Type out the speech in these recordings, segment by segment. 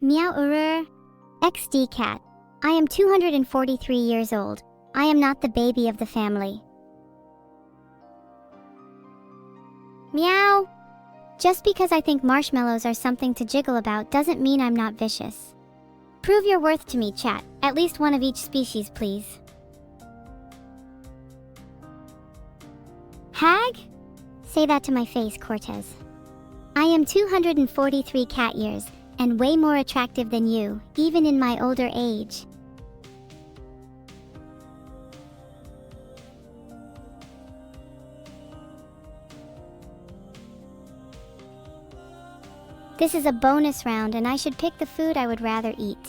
Meow XD cat. I am 243 years old. I am not the baby of the family. Meow. Just because I think marshmallows are something to jiggle about doesn't mean I'm not vicious. Prove your worth to me, chat. At least one of each species, please. Hag? Say that to my face, Cortez. I am 243 cat years, and way more attractive than you, even in my older age. This is a bonus round, and I should pick the food I would rather eat.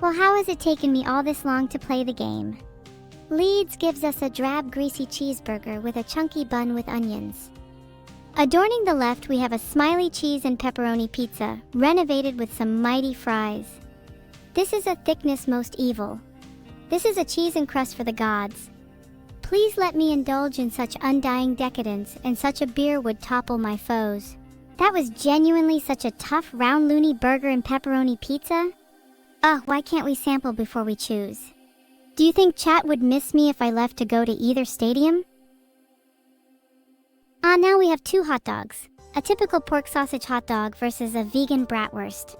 Well, how has it taken me all this long to play the game? Leeds gives us a drab, greasy cheeseburger with a chunky bun with onions. Adorning the left, we have a smiley cheese and pepperoni pizza, renovated with some mighty fries. This is a thickness most evil. This is a cheese and crust for the gods. Please let me indulge in such undying decadence, and such a beer would topple my foes. That was genuinely such a tough, round, loony burger and pepperoni pizza? Ugh, why can't we sample before we choose? Do you think chat would miss me if I left to go to either stadium? Now we have 2 hot dogs. A typical pork sausage hot dog versus a vegan bratwurst.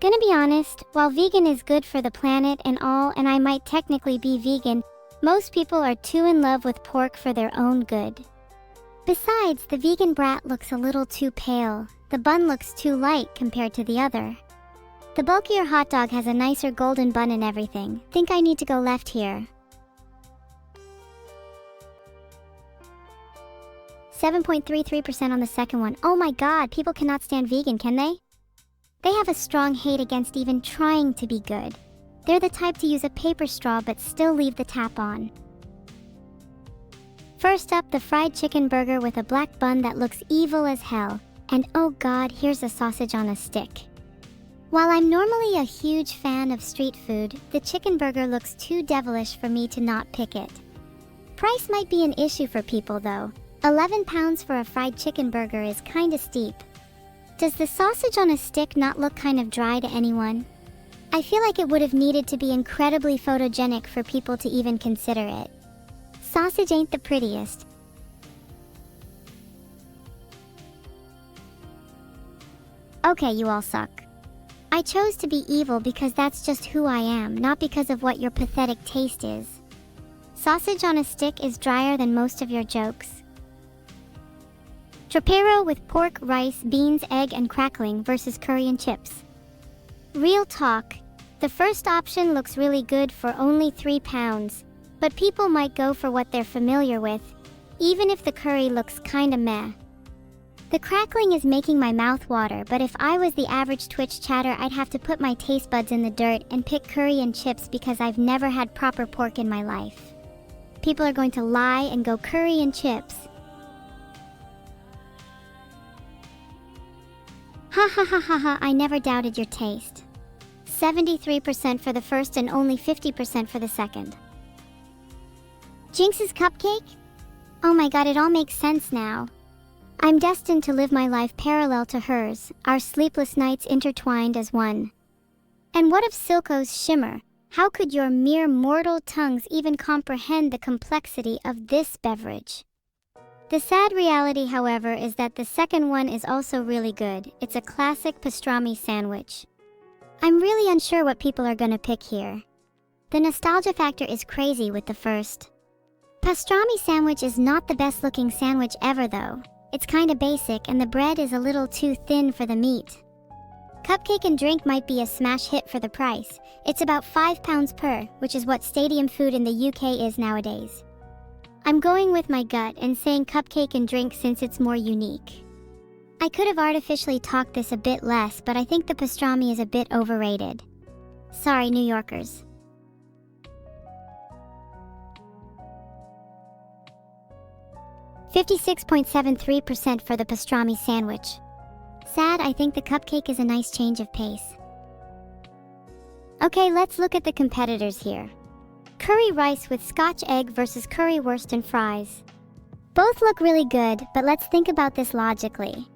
Gonna be honest, while vegan is good for the planet and all, and I might technically be vegan, most people are too in love with pork for their own good. Besides, the vegan brat looks a little too pale. The bun looks too light compared to the other. The bulkier hot dog has a nicer golden bun and everything. Think I need to go left here. 7.33% on the second one. Oh my god, people cannot stand vegan, can they? They have a strong hate against even trying to be good. They're the type to use a paper straw but still leave the tap on. First up, the fried chicken burger with a black bun that looks evil as hell. And oh god, here's a sausage on a stick. While I'm normally a huge fan of street food, the chicken burger looks too devilish for me to not pick it. Price might be an issue for people though. 11 pounds for a fried chicken burger is kinda steep. Does the sausage on a stick not look kind of dry to anyone? I feel like it would have needed to be incredibly photogenic for people to even consider it. Sausage ain't the prettiest. Okay, you all suck. I chose to be evil because that's just who I am, not because of what your pathetic taste is. Sausage on a stick is drier than most of your jokes. Tropero with pork, rice, beans, egg, and crackling versus curry and chips. Real talk, the first option looks really good for only 3 pounds, but people might go for what they're familiar with, even if the curry looks kinda meh. The crackling is making my mouth water, but if I was the average Twitch chatter, I'd have to put my taste buds in the dirt and pick curry and chips because I've never had proper pork in my life. People are going to lie and go curry and chips. Ha ha ha ha ha, I never doubted your taste. 73% for the first and only 50% for the second. Jinx's Cupcake? Oh my god, it all makes sense now. I'm destined to live my life parallel to hers, our sleepless nights intertwined as one. And what of Silco's shimmer? How could your mere mortal tongues even comprehend the complexity of this beverage? The sad reality, however, is that the second one is also really good. It's a classic pastrami sandwich. I'm really unsure what people are gonna pick here. The nostalgia factor is crazy with the first. Pastrami sandwich is not the best looking sandwich ever though. It's kinda basic and the bread is a little too thin for the meat. Cupcake and drink might be a smash hit for the price. It's about 5 pounds per, which is what stadium food in the UK is nowadays. I'm going with my gut and saying cupcake and drink since it's more unique. I could have artificially talked this a bit less, but I think the pastrami is a bit overrated. Sorry, New Yorkers. $56.73% for the pastrami sandwich. Sad, I think the cupcake is a nice change of pace. Okay, let's look at the competitors here. Curry rice with Scotch egg versus currywurst and fries. Both look really good, but let's think about this logically.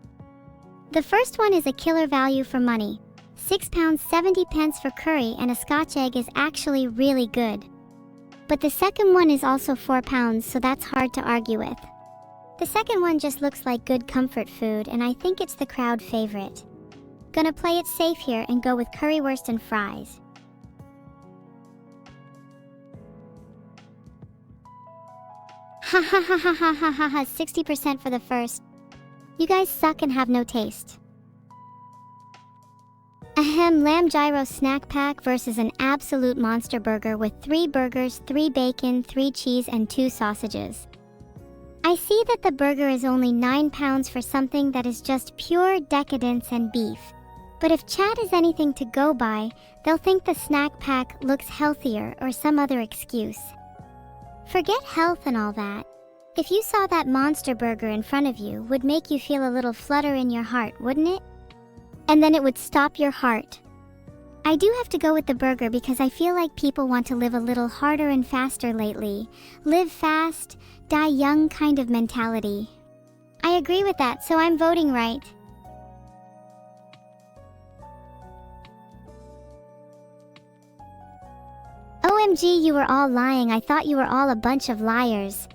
The first one is a killer value for money. £6 70 pence for curry and a Scotch egg is actually really good. But the second one is also £4, so that's hard to argue with. The second one just looks like good comfort food, and I think it's the crowd favorite. Gonna play it safe here and go with currywurst and fries. Ha ha ha ha ha ha ha ha, 60% for the first. You guys suck and have no taste. Ahem, lamb gyro snack pack versus an absolute monster burger with 3 burgers, 3 bacon, 3 cheese, and 2 sausages. I see that the burger is only £9 for something that is just pure decadence and beef. But if chat is anything to go by, they'll think the snack pack looks healthier or some other excuse. Forget health and all that. If you saw that monster burger in front of you, would make you feel a little flutter in your heart, wouldn't it? And then it would stop your heart. I do have to go with the burger because I feel like people want to live a little harder and faster lately. Live fast, die young kind of mentality. I agree with that, so I'm voting right. OMG, you were all lying. I thought you were all a bunch of liars.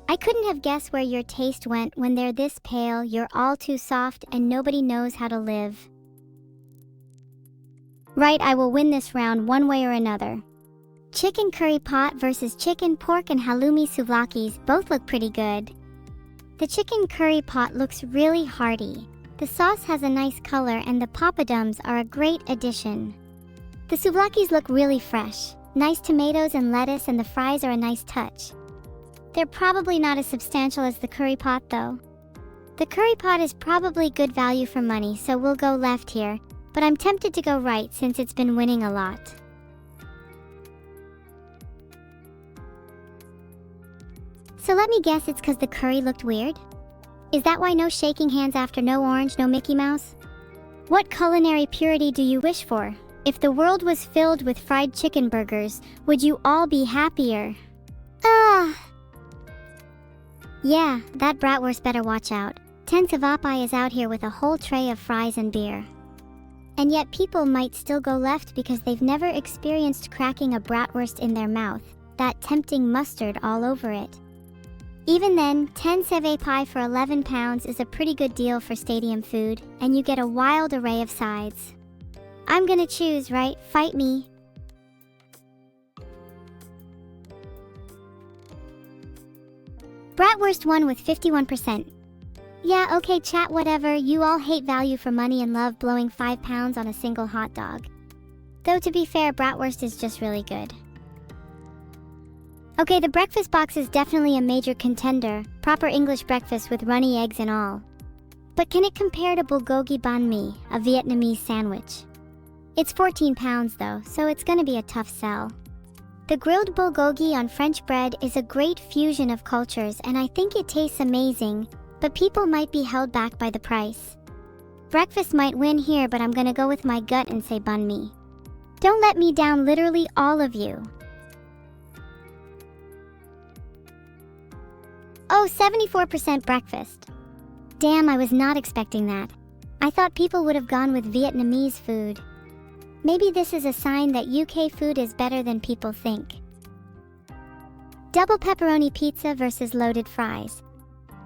I couldn't have guessed where your taste went when they're this pale, you're all too soft, and nobody knows how to live. Right, I will win this round one way or another. Chicken curry pot versus chicken, pork, and halloumi souvlakis both look pretty good. The chicken curry pot looks really hearty. The sauce has a nice color and the papadums are a great addition. The souvlakis look really fresh. Nice tomatoes and lettuce, and the fries are a nice touch. They're probably not as substantial as the curry pot though. The curry pot is probably good value for money, so we'll go left here, but I'm tempted to go right since it's been winning a lot. So let me guess, it's because the curry looked weird? Is that why no shaking hands after no orange, no Mickey Mouse? What culinary purity do you wish for? If the world was filled with fried chicken burgers, would you all be happier? Yeah, that bratwurst better watch out. Tensavapai is out here with a whole tray of fries and beer. And yet people might still go left because they've never experienced cracking a bratwurst in their mouth, that tempting mustard all over it. Even then, 10 sevapai for £11 is a pretty good deal for stadium food, and you get a wild array of sides. I'm gonna choose, right? Fight me. Bratwurst won with 51%. Yeah, okay chat, whatever, you all hate value for money and love blowing £5 on a single hot dog. Though to be fair, bratwurst is just really good. Okay, the breakfast box is definitely a major contender, proper English breakfast with runny eggs and all. But can it compare to bulgogi banh mi, a Vietnamese sandwich? It's £14 though, so it's gonna be a tough sell. The grilled bulgogi on French bread is a great fusion of cultures and I think it tastes amazing, but people might be held back by the price. Breakfast might win here, but I'm gonna go with my gut and say banh mi. Don't let me down, literally all of you. Oh, 74% breakfast. Damn, I was not expecting that. I thought people would have gone with Vietnamese food. Maybe this is a sign that UK food is better than people think. Double pepperoni pizza versus loaded fries.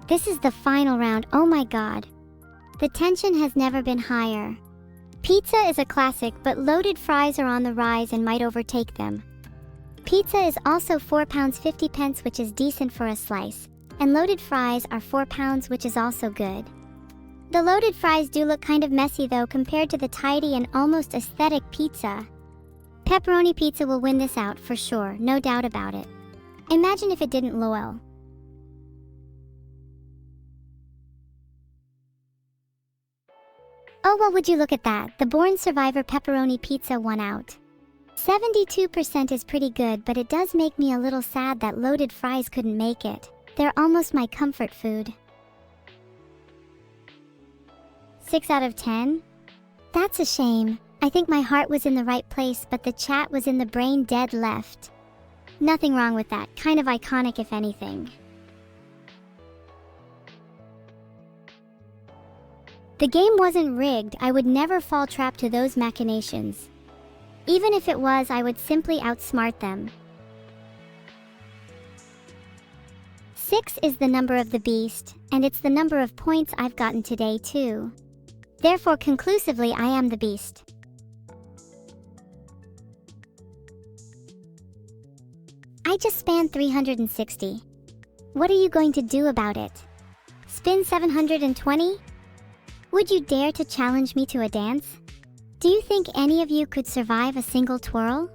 This is the final round, oh my god. The tension has never been higher. Pizza is a classic, but loaded fries are on the rise and might overtake them. Pizza is also £4 50 pence, which is decent for a slice, and loaded fries are £4, which is also good. The loaded fries do look kind of messy though compared to the tidy and almost aesthetic pizza. Pepperoni pizza will win this out for sure, no doubt about it. Imagine if it didn't, lol. Oh well, would you look at that, the Born Survivor pepperoni pizza won out. 72% is pretty good, but it does make me a little sad that loaded fries couldn't make it. They're almost my comfort food. 6 out of 10? That's a shame. I think my heart was in the right place, but the chat was in the brain dead left. Nothing wrong with that, kind of iconic if anything. The game wasn't rigged. I would never fall trap to those machinations. Even if it was, I would simply outsmart them. 6 is the number of the beast, and it's the number of points I've gotten today too. Therefore, conclusively, I am the beast. I just spanned 360. What are you going to do about it? Spin 720? Would you dare to challenge me to a dance? Do you think any of you could survive a single twirl?